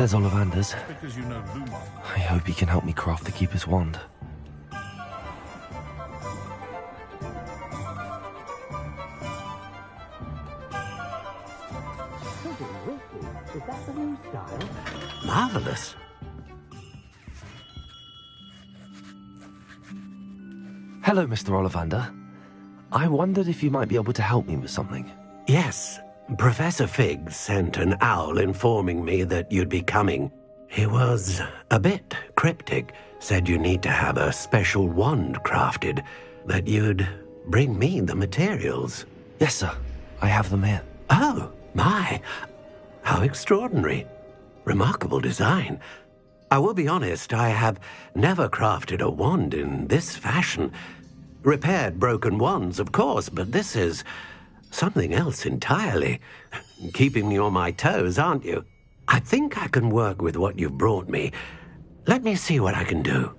There's Ollivander's. Because you know Lumos. I hope he can help me craft the Keeper's wand. Is that the new style? Marvelous. Hello, Mr. Ollivander. I wondered if you might be able to help me with something. Yes. Professor Fig sent an owl informing me that you'd be coming. He was a bit cryptic, said you need to have a special wand crafted, that you'd bring me the materials. Yes, sir. I have them here. Oh, my. How extraordinary. Remarkable design. I will be honest, I have never crafted a wand in this fashion. Repaired broken wands, of course, but this is something else entirely. Keeping me on my toes, aren't you? I think I can work with what you've brought me. Let me see what I can do.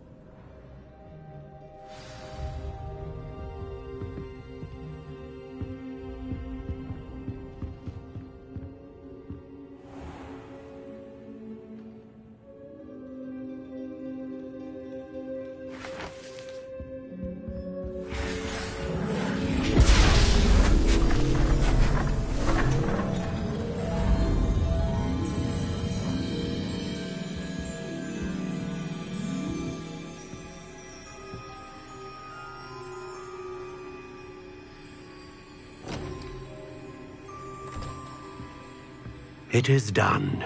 It is done.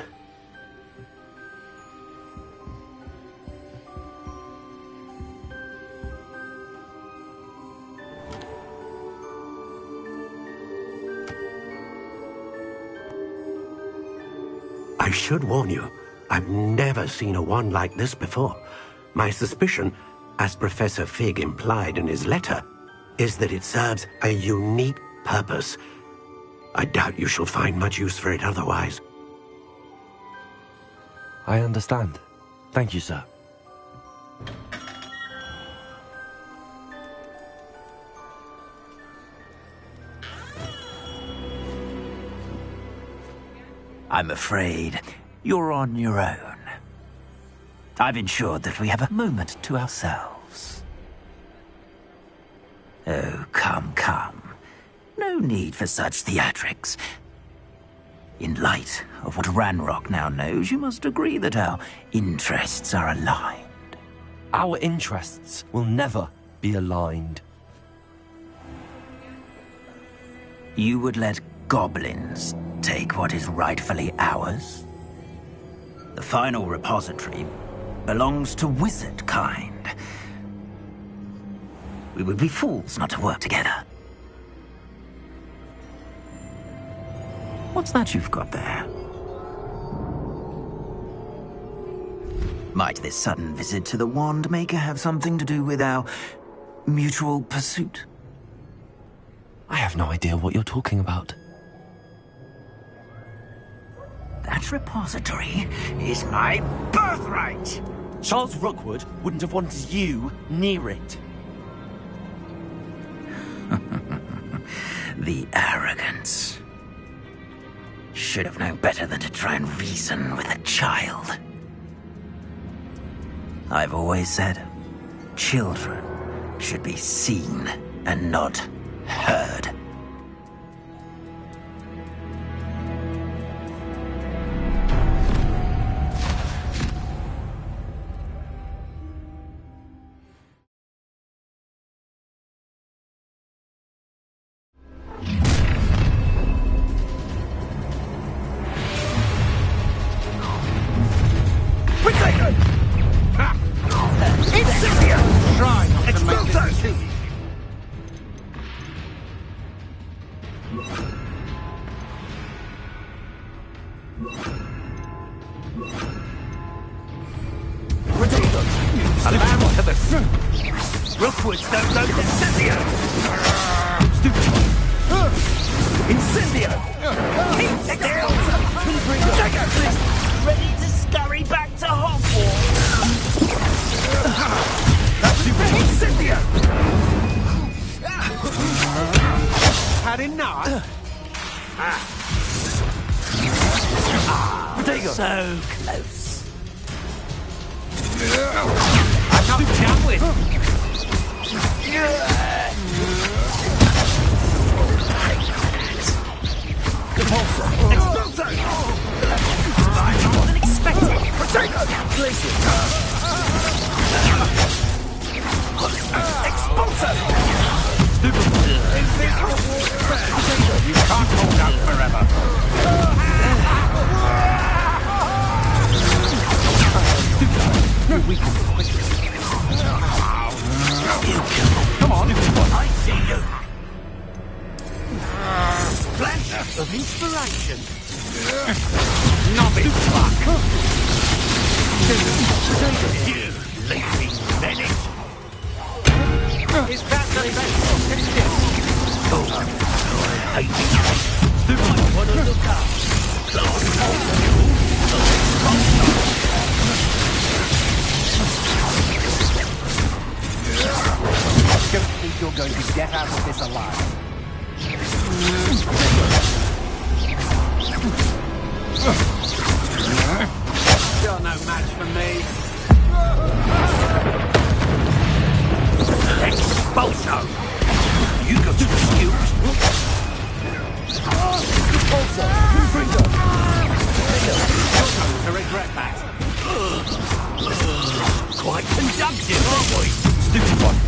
I should warn you, I've never seen a wand like this before. My suspicion, as Professor Fig implied in his letter, is that it serves a unique purpose. I doubt you shall find much use for it otherwise. I understand. Thank you, sir. I'm afraid you're on your own. I've ensured that we have a moment to ourselves. Oh, come, come. No need for such theatrics. In light of what Ranrock now knows, you must agree that our interests are aligned. Our interests will never be aligned. You would let goblins take what is rightfully ours? The final repository belongs to wizard kind. We would be fools not to work together. What's that you've got there? Might this sudden visit to the Wand Maker have something to do with our mutual pursuit? I have no idea what you're talking about. That repository is my birthright! Charles Rookwood wouldn't have wanted you near it. The arrogance. Should have known better than to try and reason with a child. I've always said, children should be seen and not heard. Rookwoods don't know Incendio! Incendio! Keep still! Take out this! Ready to scurry back to Hogwarts! That's you! Incendio! Had enough? So close. I'm not done with. More than expected. Expulso! You can't hold out forever. Come on. I see you. Flash of inspiration. Novice fuck. You lazy menace. Is that the best? I want to look up. Don't think you're going to get out of this alive. You're no match for me. Expulso! You got some skills. Expulso! You're going to regret that. Quite conductive, aren't we? Stupid one.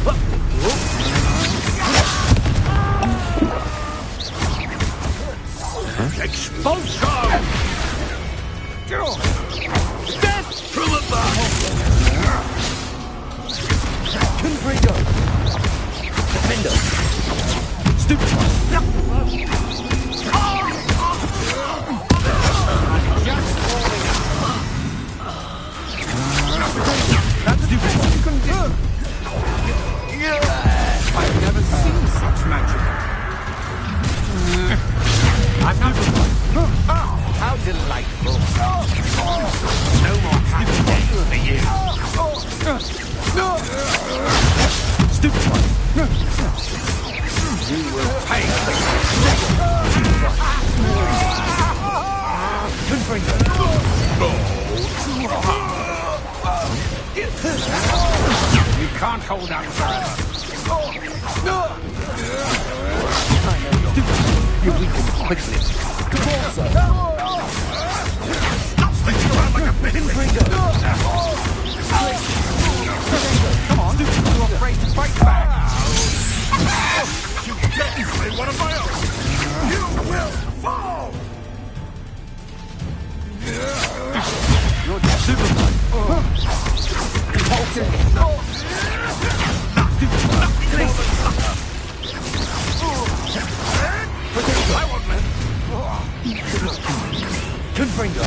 Expulso! Death from above! Confringo! Defender! Stupid one! Just falling That's stupid one. You can do. I've never seen such magic. I'm not. How delightful. No more happy days for you! Stupid one! You will pay. Confringo. You can't hold out forever. I know you weaken quickly. Stop thinking around like a Confringo. Come on, you're afraid to fight back. You definitely one of my own! You will fall! You're just Superman. Repulsive. I won't let. Confringo.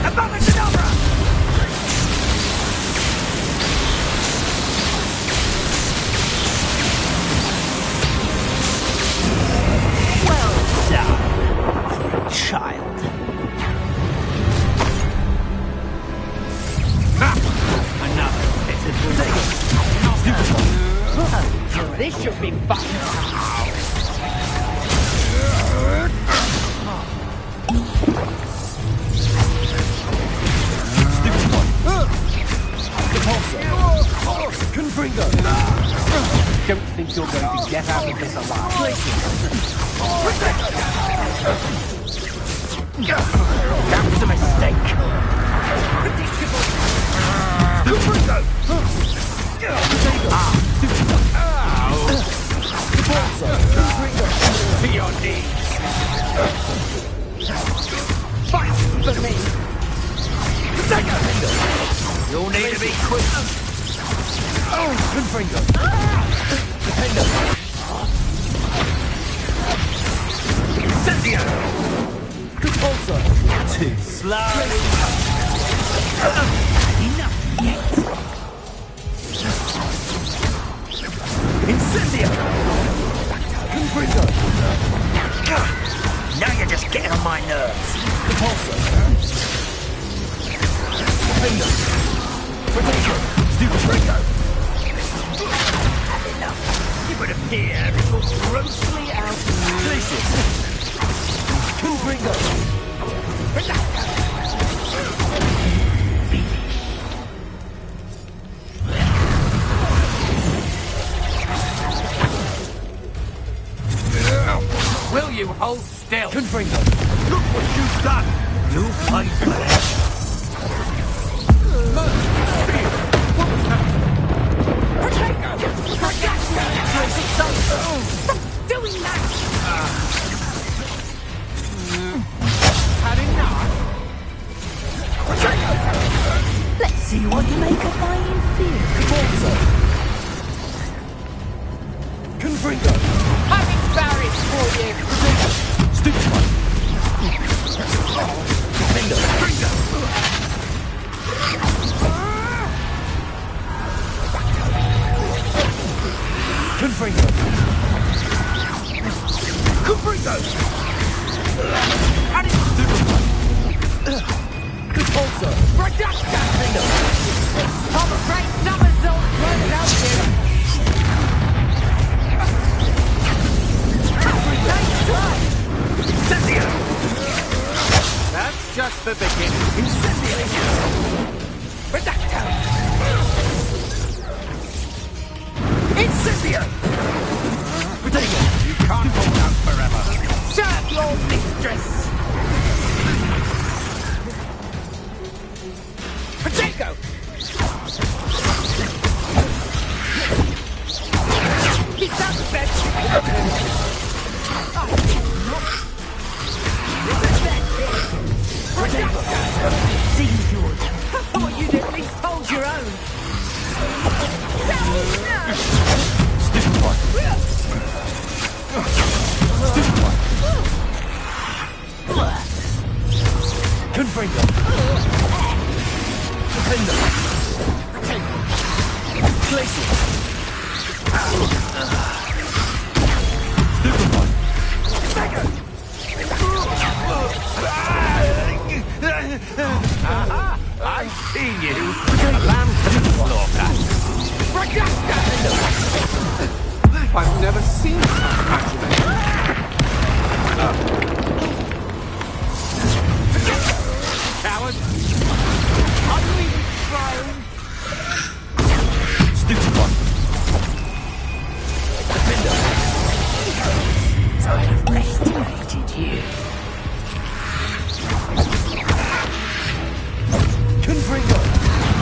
Abracadabra! Well done, child. Another pitiful This should be fun. Confringo. Don't think you're going to get out of this alive. That was a mistake. Confringo. To your knees. Fight for me. You'll need to be quicker. Confringo. Defender. Incendio. Repulsor. Too slow. Enough yet. Incendio. Confringo. Now you're just getting on my nerves. Repulsor. Defender. Protection. Confringo. Enough. It would appear it was grossly out Glacius! Confringo! Will you hold still? Confringo! Look what you've done! You fight flesh! Stop doing that! Had enough? Let's see what you make of my inferior. Confringo! I'm embarrassed for you! Stupid one! Confringo! Confringo! Confringo! And it's stupid one! Repulsor! Reduction! I'm afraid somersault won't help you! Nice try! Incendio! That's just the beginning. Incendio! Reduction! Incendio! Potato! You can't hold out forever. Serve your mistress! Potato! He sounds better! Seems yours. I thought you'd at least hold your own. Stupid one! Stupid one! Confringo! Defender! Glacius! Stupid one! Aha! I see you. A lamb to the slaughter. I've never seen such imagination. Coward! Are you even trying? Stupid one! Defender! So I'd have estimated you. Confringo!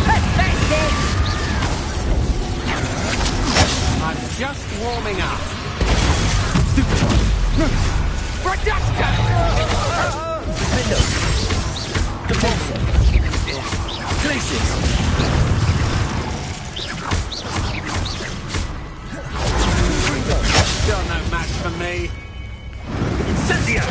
Pathetic! I'm just warming up. Stupid one! Reduction! Defender! Defensor! Glacius! Confringo! You're no match for me. Incendio!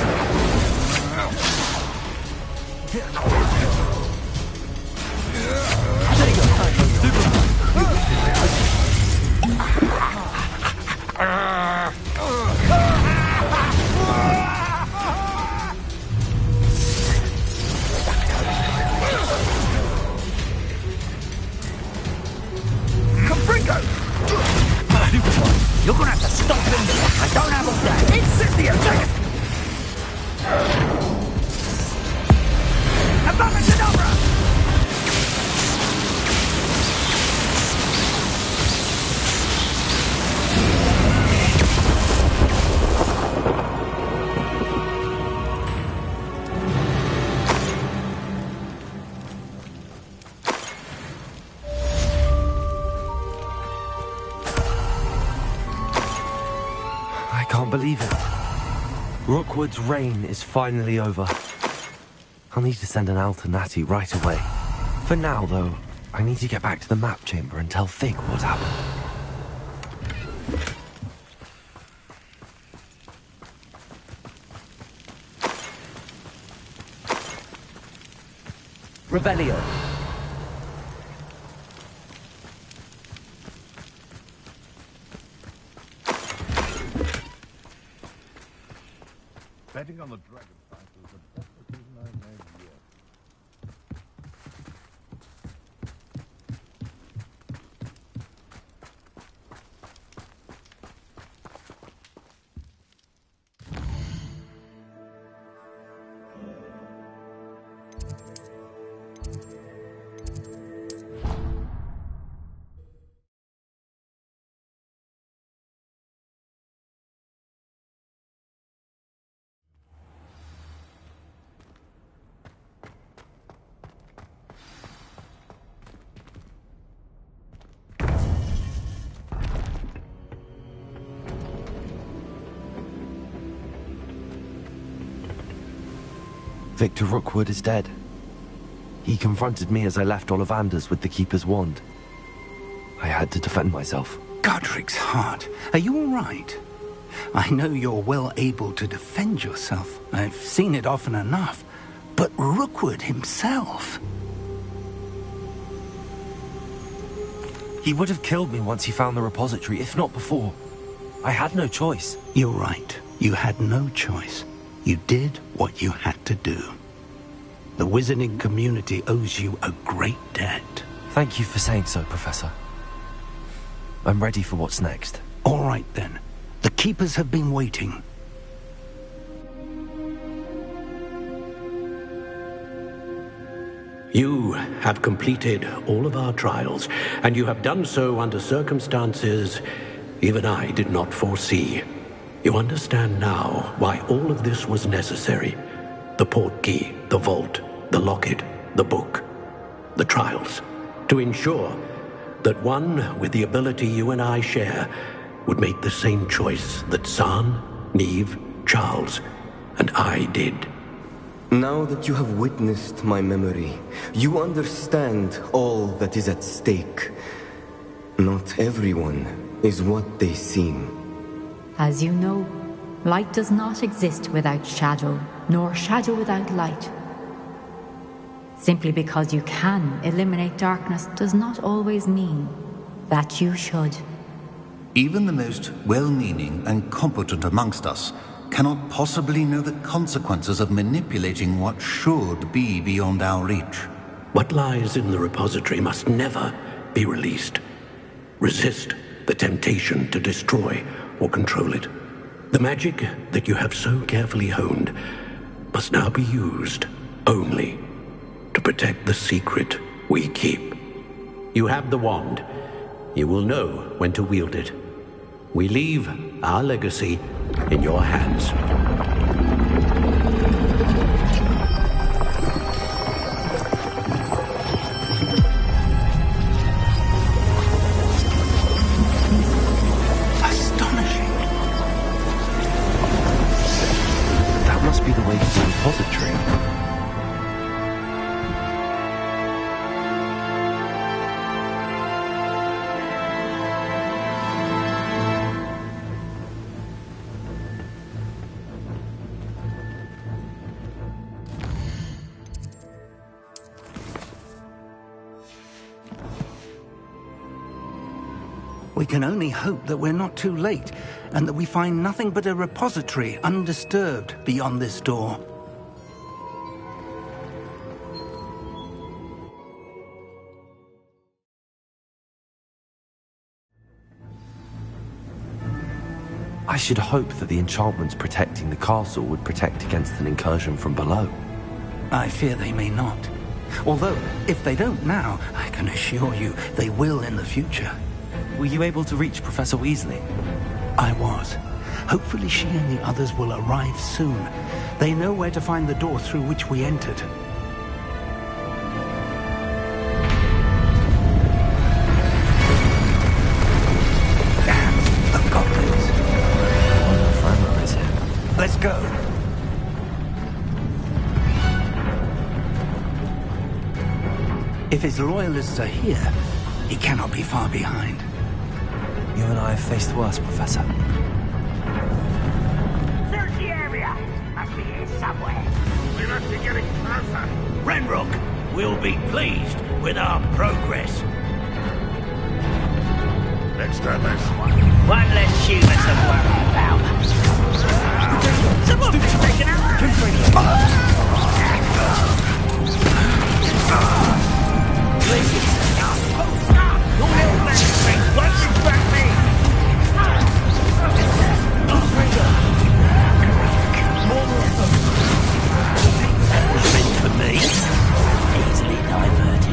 You're gonna have to stop him. I don't have all day. Incendio! Abominable! I can't believe it. Rookwood's reign is finally over. I'll need to send an Alternati right away. For now, though, I need to get back to the map chamber and tell Fig what happened. Revelio. Betting on the dragon fight was the best decision I've made yet. Victor Rookwood is dead. He confronted me as I left Ollivander's with the Keeper's wand. I had to defend myself. Godric's heart, are you all right? I know you're well able to defend yourself. I've seen it often enough. But Rookwood himself... He would have killed me once he found the repository, if not before. I had no choice. You're right. You had no choice. You did what you had to do. The wizarding community owes you a great debt. Thank you for saying so, Professor. I'm ready for what's next. All right, then. The Keepers have been waiting. You have completed all of our trials, and you have done so under circumstances even I did not foresee. You understand now why all of this was necessary. The portkey, the vault, the locket, the book, the trials. To ensure that one with the ability you and I share would make the same choice that San, Neve, Charles, and I did. Now that you have witnessed my memory, you understand all that is at stake. Not everyone is what they seem. As you know, light does not exist without shadow, nor shadow without light. Simply because you can eliminate darkness does not always mean that you should. Even the most well-meaning and competent amongst us cannot possibly know the consequences of manipulating what should be beyond our reach. What lies in the repository must never be released. Resist the temptation to destroy or control it. The magic that you have so carefully honed must now be used only to protect the secret we keep. You have the wand. You will know when to wield it. We leave our legacy in your hands. Astonishing. That must be the way to the repository. We can only hope that we're not too late, and that we find nothing but a repository undisturbed beyond this door. I should hope that the enchantments protecting the castle would protect against an incursion from below. I fear they may not. Although, if they don't now, I can assure you they will in the future. Were you able to reach Professor Weasley? I was. Hopefully she and the others will arrive soon. They know where to find the door through which we entered. Damn, the goblins. Franmer is here. Let's go. If his loyalists are here, he cannot be far behind. You and I have faced worse, Professor. Search the area. Must be here somewhere. We must be getting closer. Ranrock will be pleased with our progress. Next time this one. One less human to worry about. Someone been taken out. Your little magistrate won't distract me! That was meant for me. Easily diverted.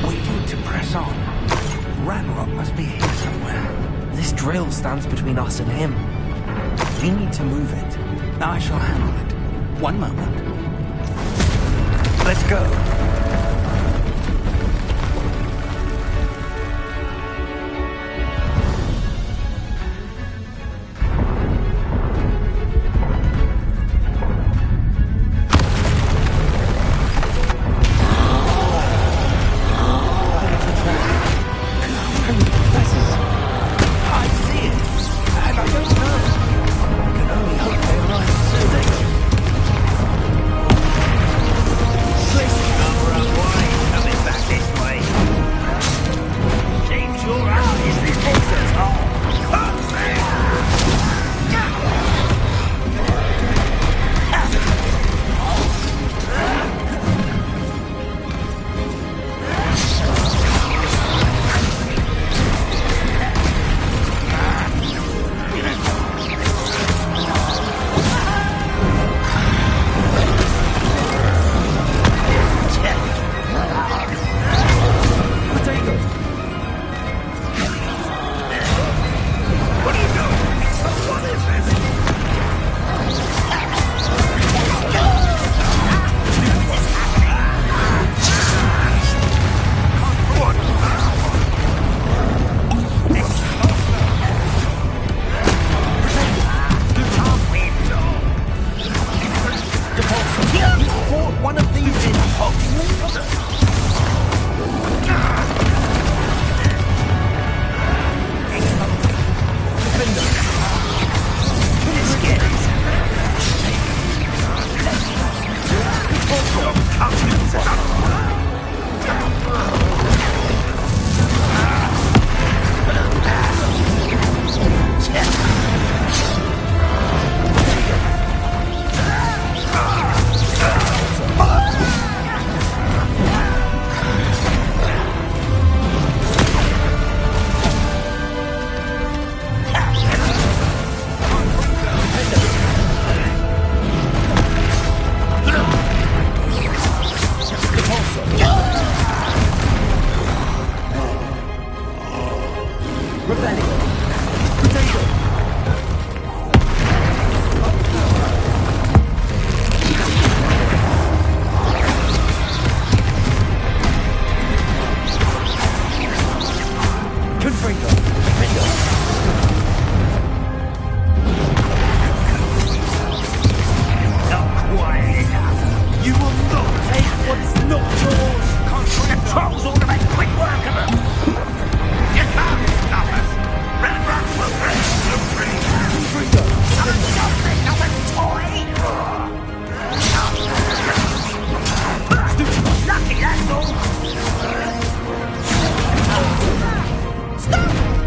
We need to press on. Ranrock must be here somewhere. This drill stands between us and him. We need to move it. I shall handle it. One moment. Let's go. Stop!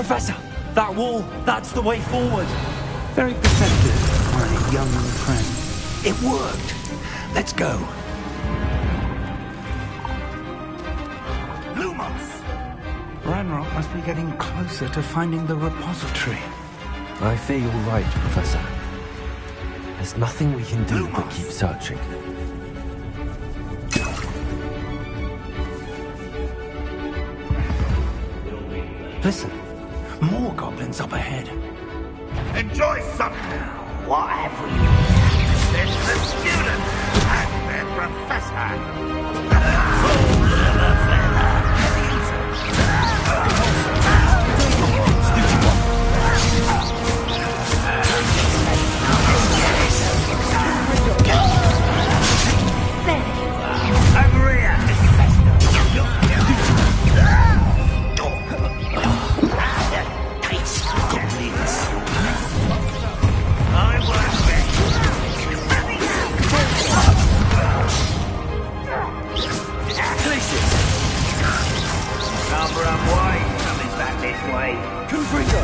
Professor, that wall, that's the way forward. Very perceptive, my young friend. It worked. Let's go. Lumos! Ranrock must be getting closer to finding the repository. I fear you're right, Professor. There's nothing we can do but keep searching. Listen, more goblins up ahead. Enjoy something. What have we? It's the student and their professor. Fool of a feather. Over here. I won't bet. Number up wide, coming back this way. Confringo!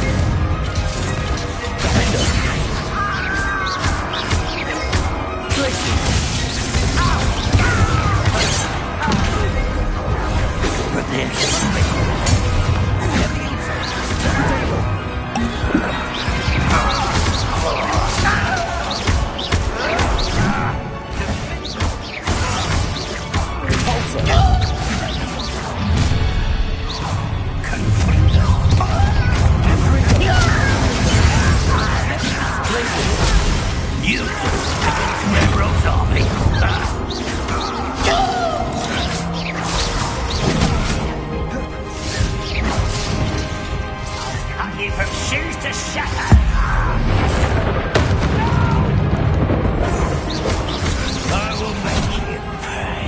You against Railroad's army. Cut you from shoes to shatter. I will make you pay.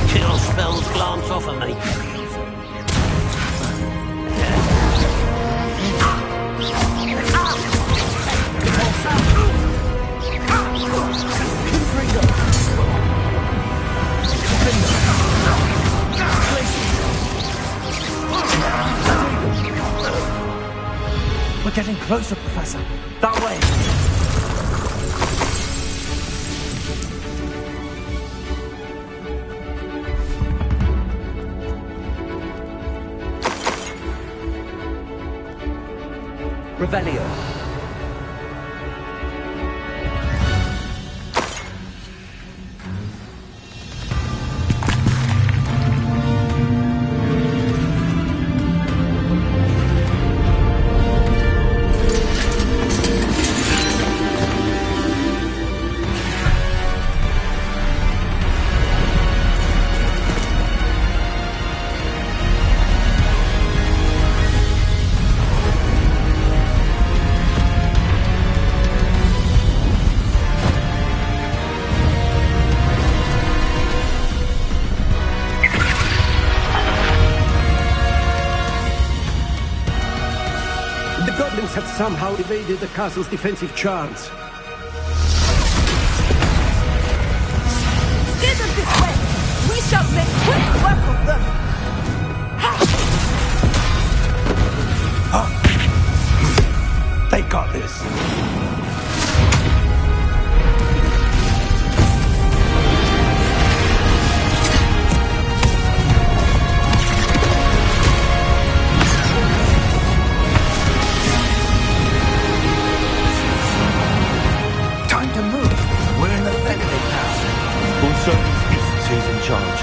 Kill spells glance off of me. We're getting closer, Professor. That way. Revelio. Have somehow evaded the castle's defensive charms. Steer them this way! We shall make quick work of them! They got this. Who's in charge?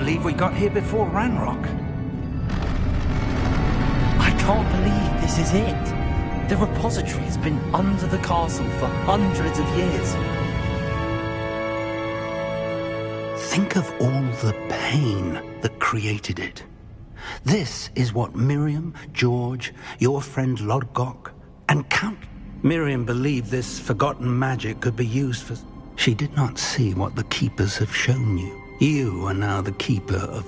believe we got here before Ranrock. I can't believe this is it. The repository has been under the castle for hundreds of years. Think of all the pain that created it. This is what Miriam, George, your friend Lodgok, and Count... Miriam believed this forgotten magic could be used for... She did not see what the Keepers have shown you. You are now the Keeper of...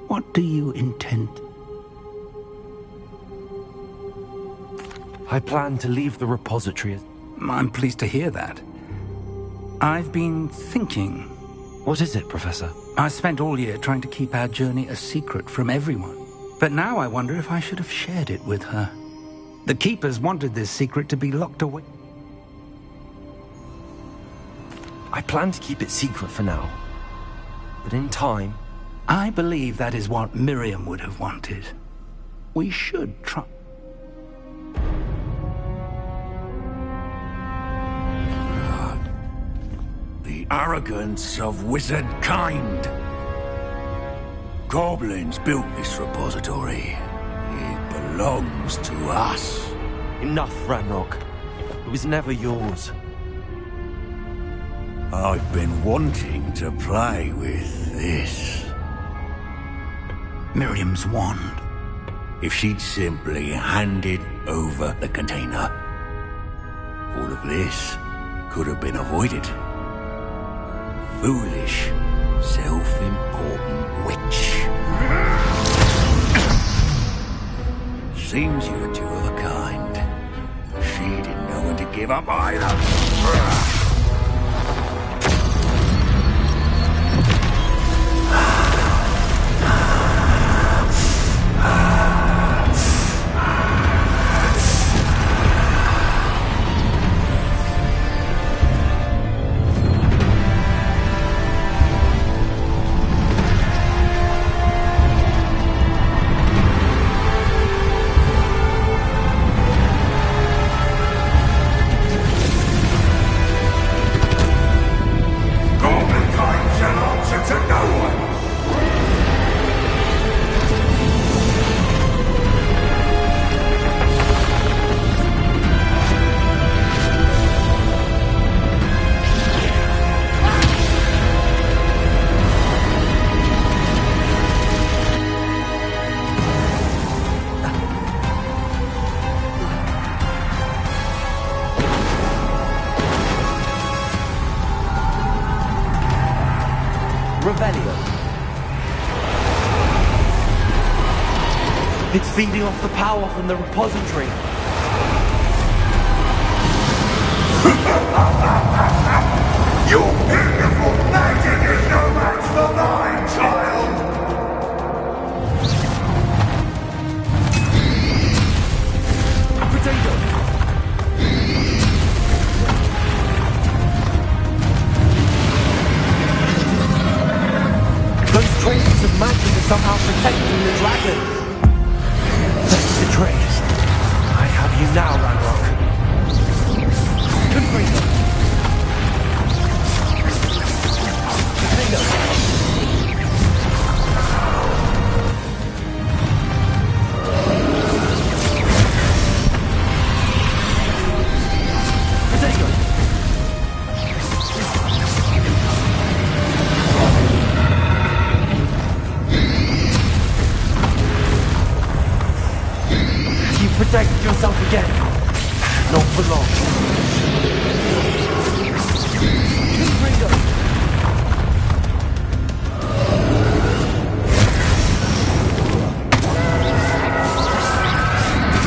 What do you intend? I plan to leave the repository. I'm pleased to hear that. I've been thinking... What is it, Professor? I spent all year trying to keep our journey a secret from everyone. But now I wonder if I should have shared it with her. The Keepers wanted this secret to be locked away. I plan to keep it secret for now. But in time... I believe that is what Miriam would have wanted. We should try... The arrogance of wizard kind. Goblins built this repository. It belongs to us. Enough, Ranrock. It was never yours. I've been wanting to play with this. Miriam's wand. If she'd simply handed over the container, all of this could have been avoided. Foolish, self-important witch. Seems you're two of a kind. She didn't know when to give up either. It's feeding off the power from the repository. Your beautiful magic is no match for mine, child! Potato! Those traces of magic are somehow protecting the dragon. That's the trace. I have you now, Ranrock. Confringo. Confringo. Potato. Protect yourself again. Not for long. Confringo.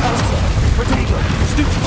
Elsa. Potato. Stupid.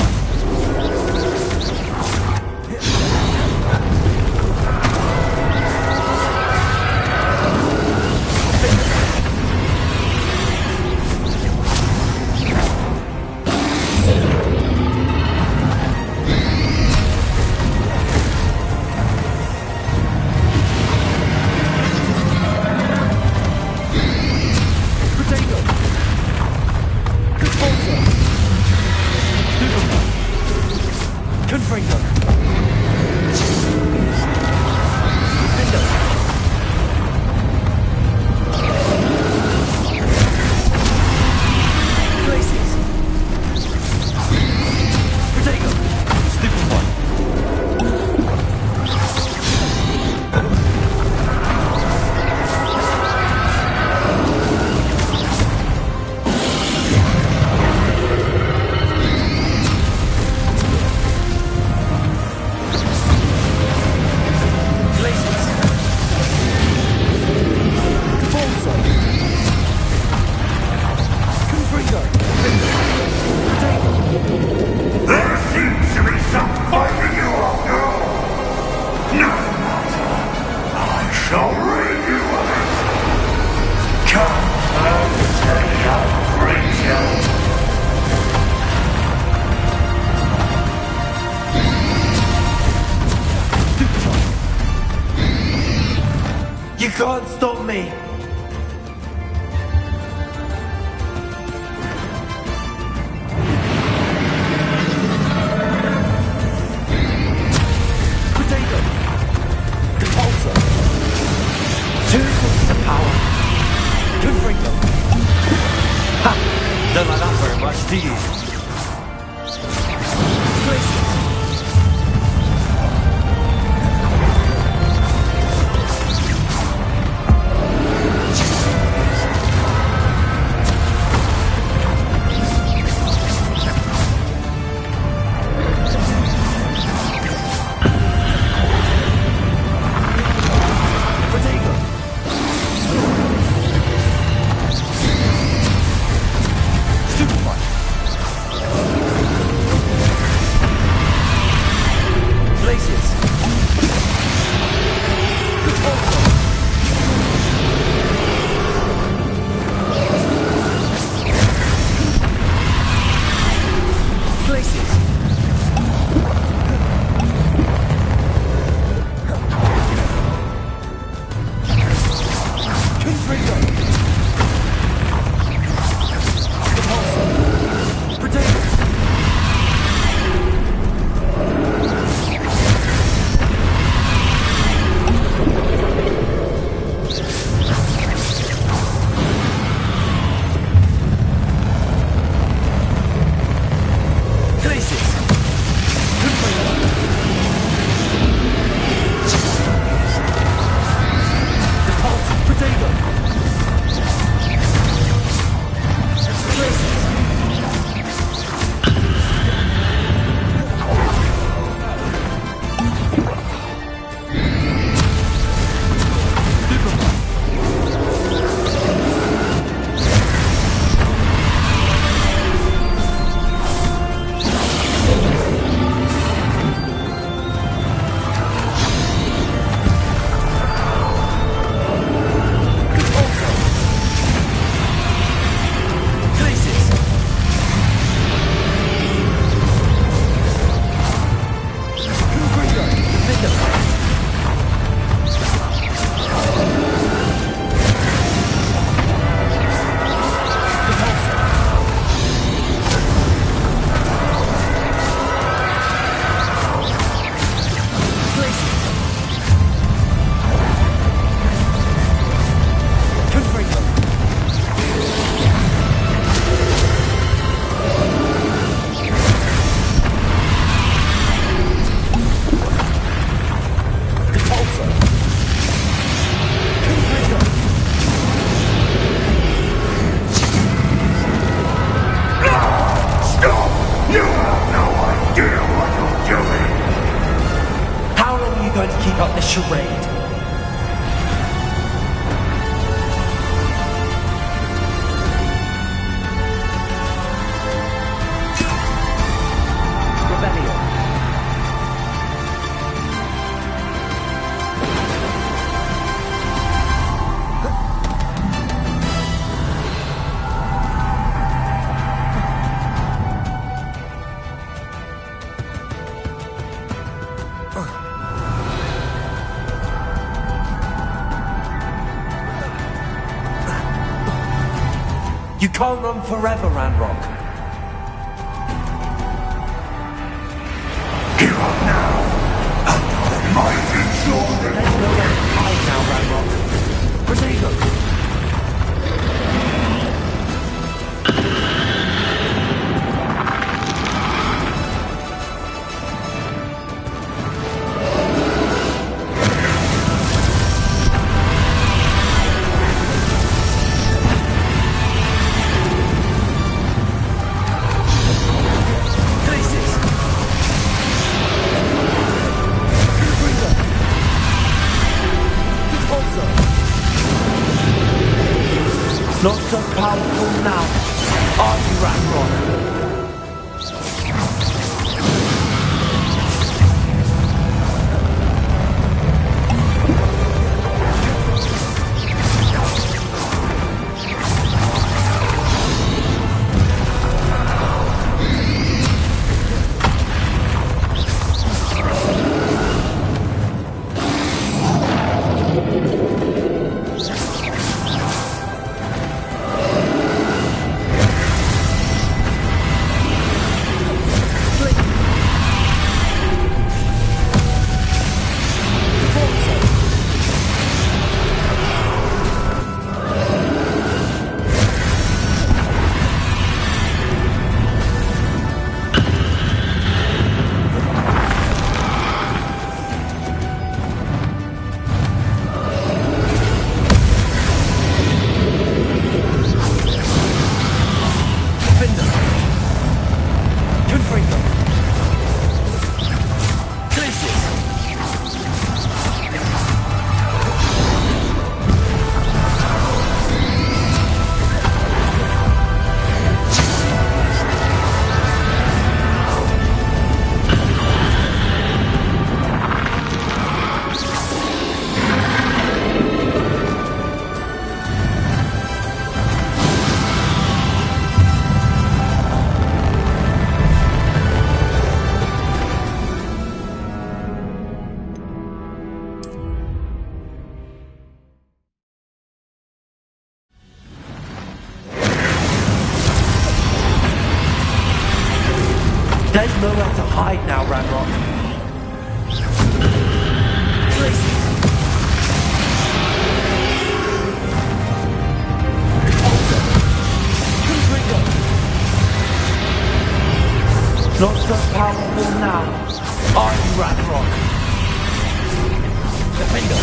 stop me! Potato! Repulsor! Two sources of power! Confringo! Ha! Don't like that very much, do you? You can't run forever, Ranrock. Give up now! And the mighty sword! There's nowhere to hide now, Ranrock. Potato! There's nowhere to hide now, Ranrock. Not so powerful now, are you, Ranrock? Defender!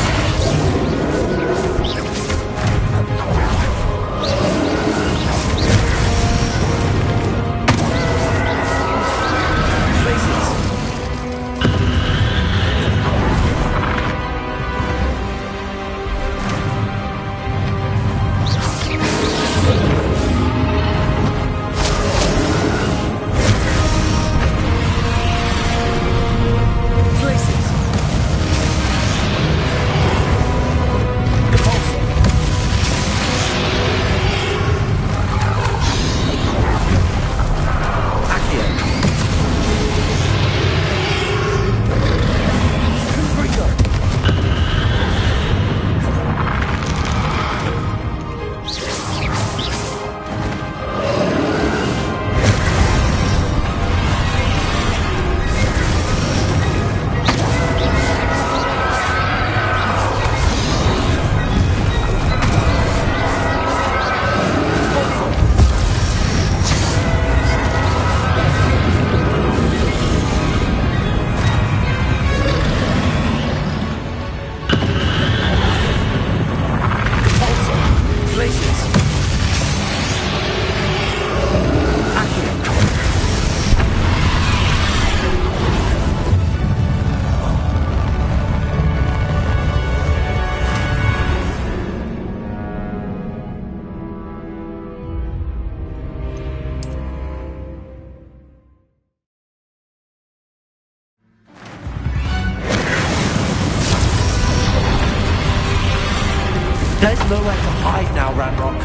There's nowhere to hide now, Ranrock.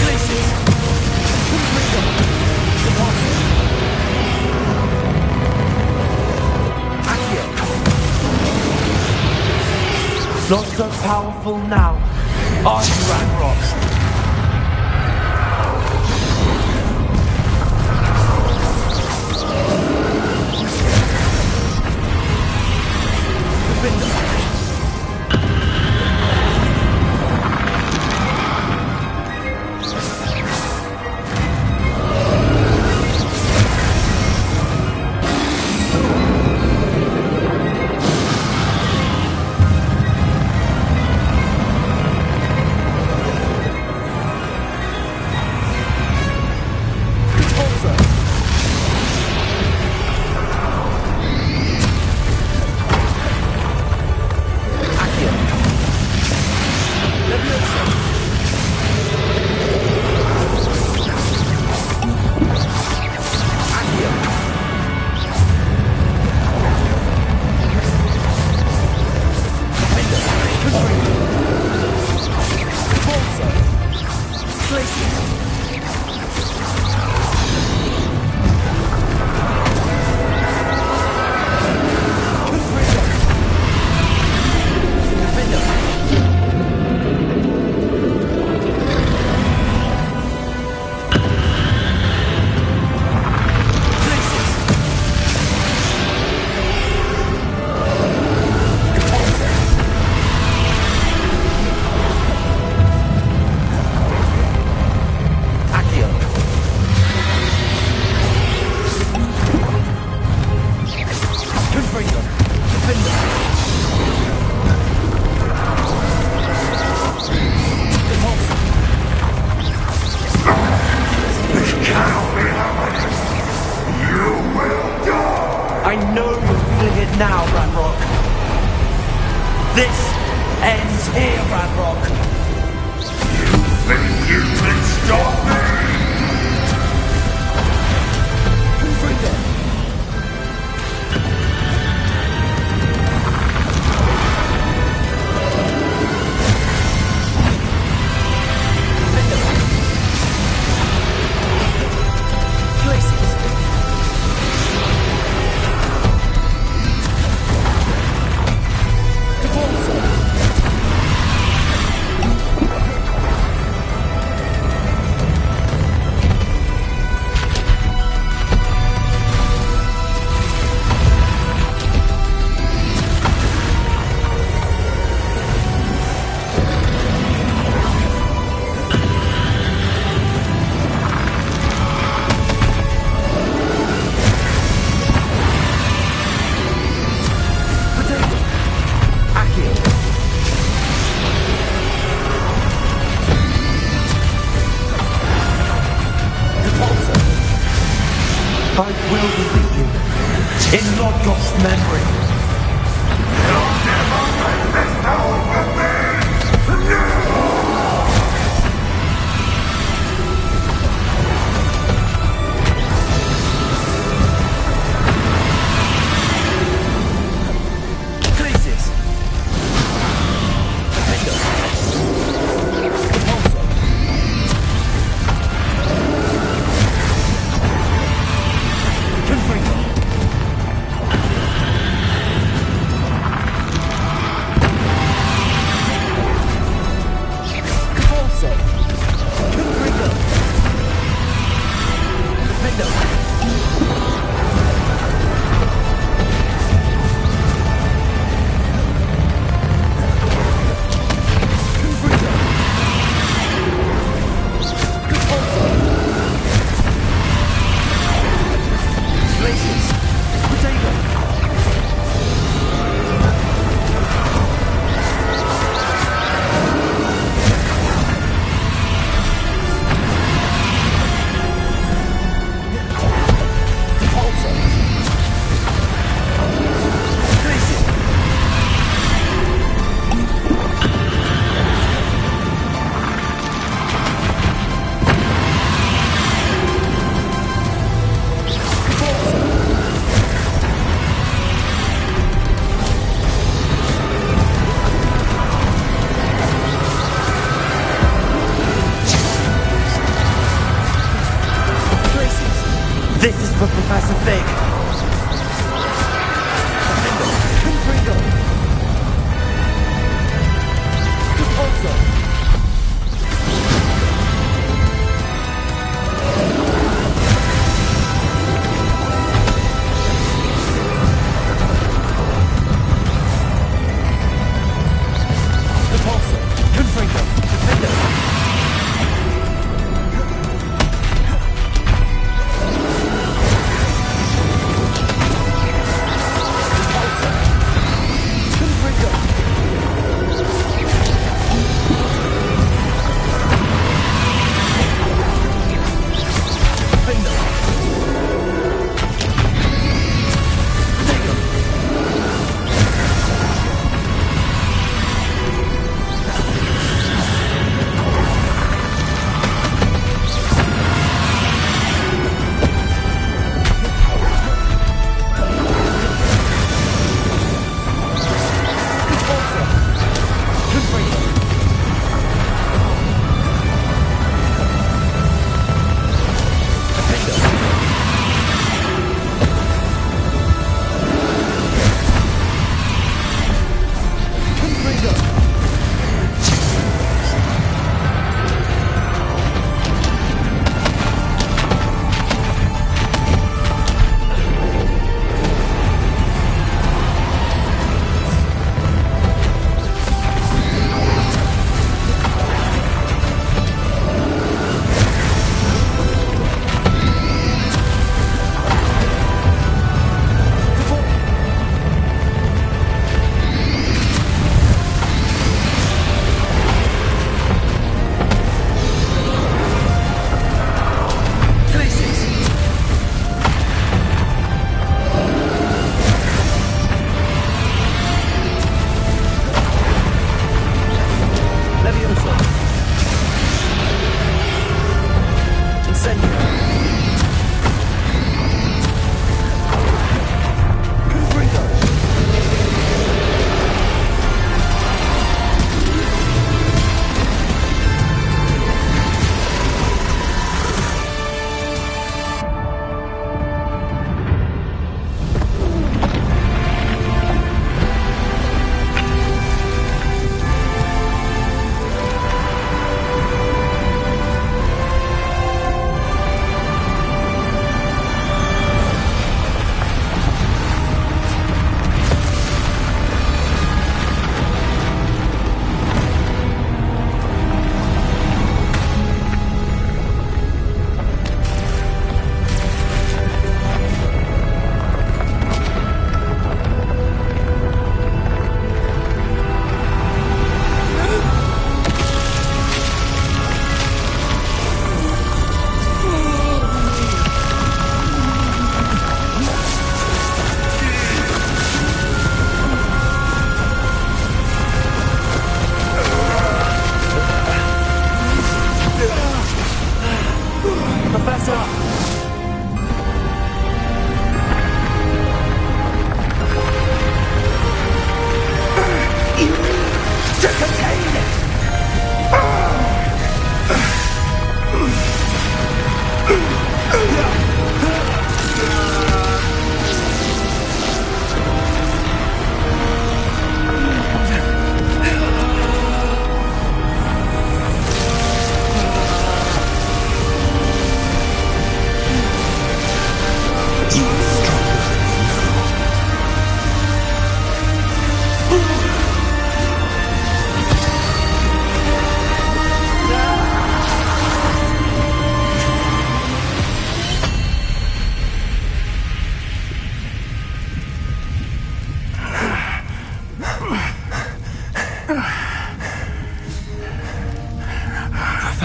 Glaciers! Confringo! Deposit! Accio! Not so powerful now, are you, Ranrock? I know you're feeling it now, Ranrock. This ends here, Ranrock. You think you can stop me? overbeat you. In Lodgoth's memory. You'll never break this power from me! This is for Professor Fig. Confringo. Repulsor. Repulsor. Confringo. Defender.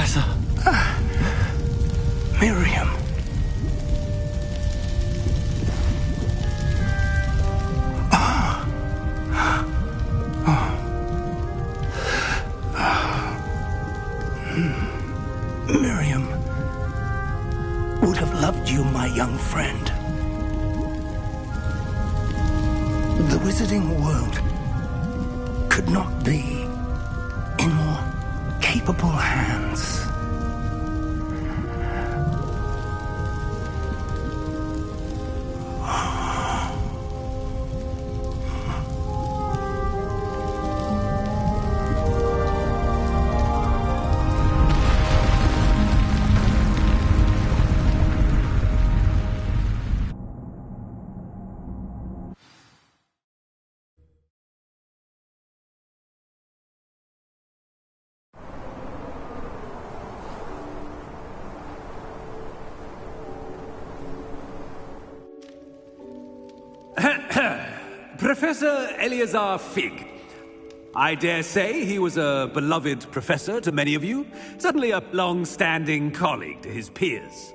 Professor. Miriam. Miriam would have loved you, my young friend. The wizarding world could not be in more capable hands. Professor Eleazar Fig. I dare say he was a beloved professor to many of you, certainly a long-standing colleague to his peers.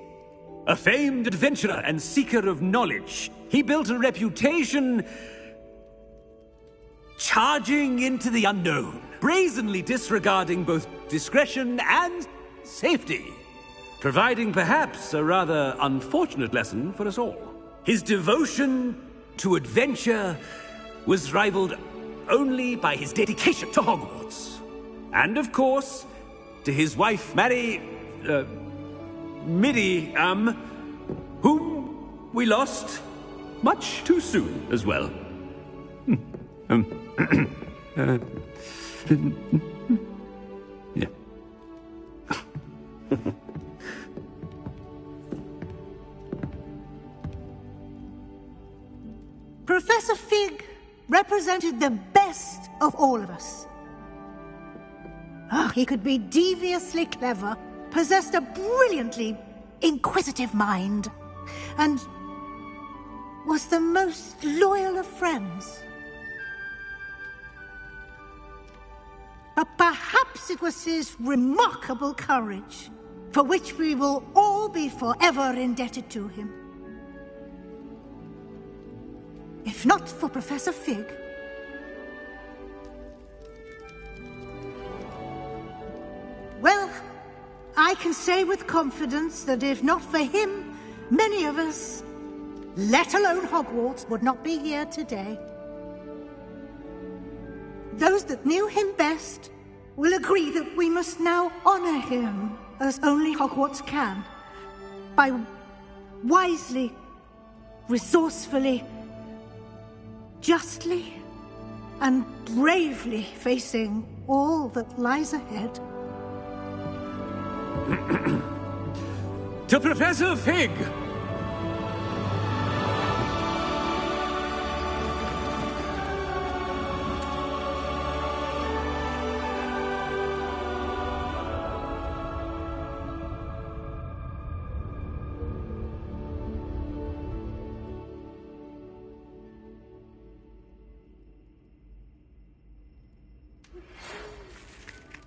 A famed adventurer and seeker of knowledge, he built a reputation charging into the unknown, brazenly disregarding both discretion and safety, providing perhaps a rather unfortunate lesson for us all. His devotion to adventure was rivaled only by his dedication to Hogwarts. And of course, to his wife, Middy, whom we lost much too soon as well. Yeah. Professor Fig represented the best of all of us. He could be deviously clever, possessed a brilliantly inquisitive mind, and was the most loyal of friends. But perhaps it was his remarkable courage, for which we will all be forever indebted to him. If not for Professor Fig, well, I can say with confidence that if not for him, many of us, let alone Hogwarts, would not be here today. Those that knew him best will agree that we must now honor him as only Hogwarts can, by wisely, resourcefully, justly and bravely facing all that lies ahead. To Professor Fig!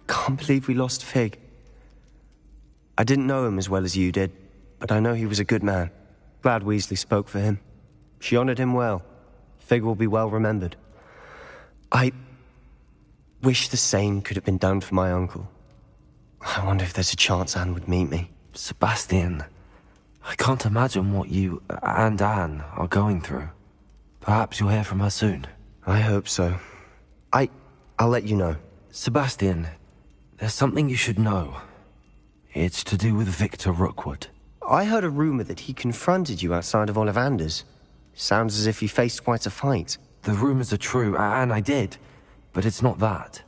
Can't believe we lost Fig. I didn't know him as well as you did, but I know he was a good man. Glad Weasley spoke for him. She honored him well. Fig will be well remembered. I wish the same could have been done for my uncle. I wonder if there's a chance Anne would meet me. Sebastian, I can't imagine what you and Anne are going through. Perhaps you'll hear from her soon. I hope so. I'll let you know. Sebastian, there's something you should know. It's to do with Victor Rookwood. I heard a rumor that he confronted you outside of Ollivander's. Sounds as if he faced quite a fight. The rumors are true, and I did, but it's not that.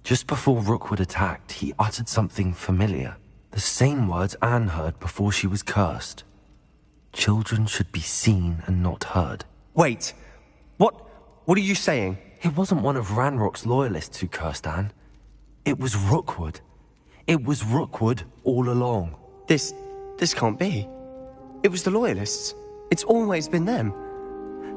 Just before Rookwood attacked, he uttered something familiar. The same words Anne heard before she was cursed. Children should be seen and not heard. Wait, what are you saying? It wasn't one of Ranrock's loyalists who cursed Anne. It was Rookwood. It was Rookwood all along. This can't be. It was the Loyalists. It's always been them.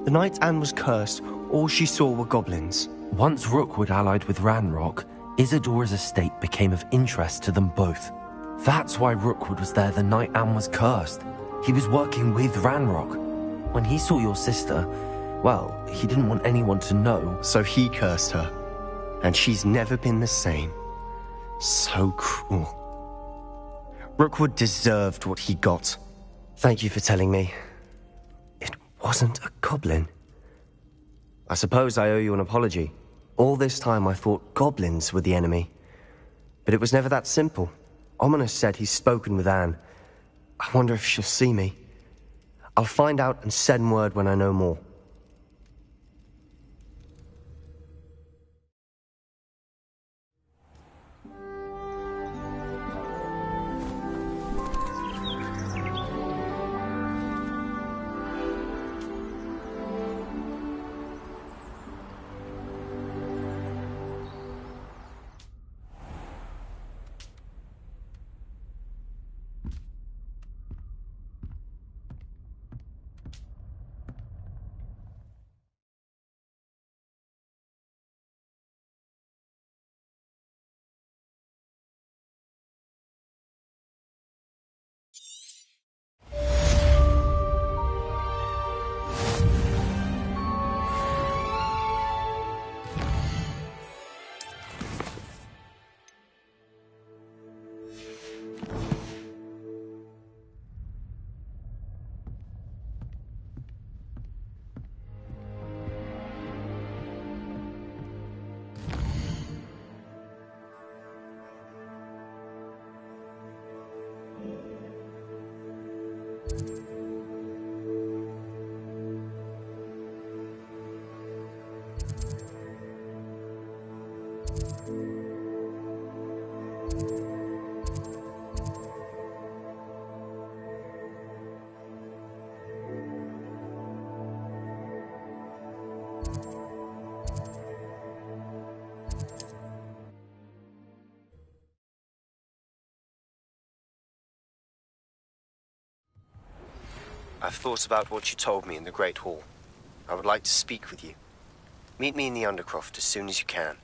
The night Anne was cursed, all she saw were goblins. Once Rookwood allied with Ranrock, Isadora's estate became of interest to them both. That's why Rookwood was there the night Anne was cursed. He was working with Ranrock. When he saw your sister, well, he didn't want anyone to know. So he cursed her. And she's never been the same. So cruel. Rookwood deserved what he got. Thank you for telling me. It wasn't a goblin. I suppose I owe you an apology. All this time I thought goblins were the enemy. But it was never that simple. Ominous said he's spoken with Anne. I wonder if she'll see me. I'll find out and send word when I know more. I've thought about what you told me in the Great Hall. I would like to speak with you. Meet me in the Undercroft as soon as you can.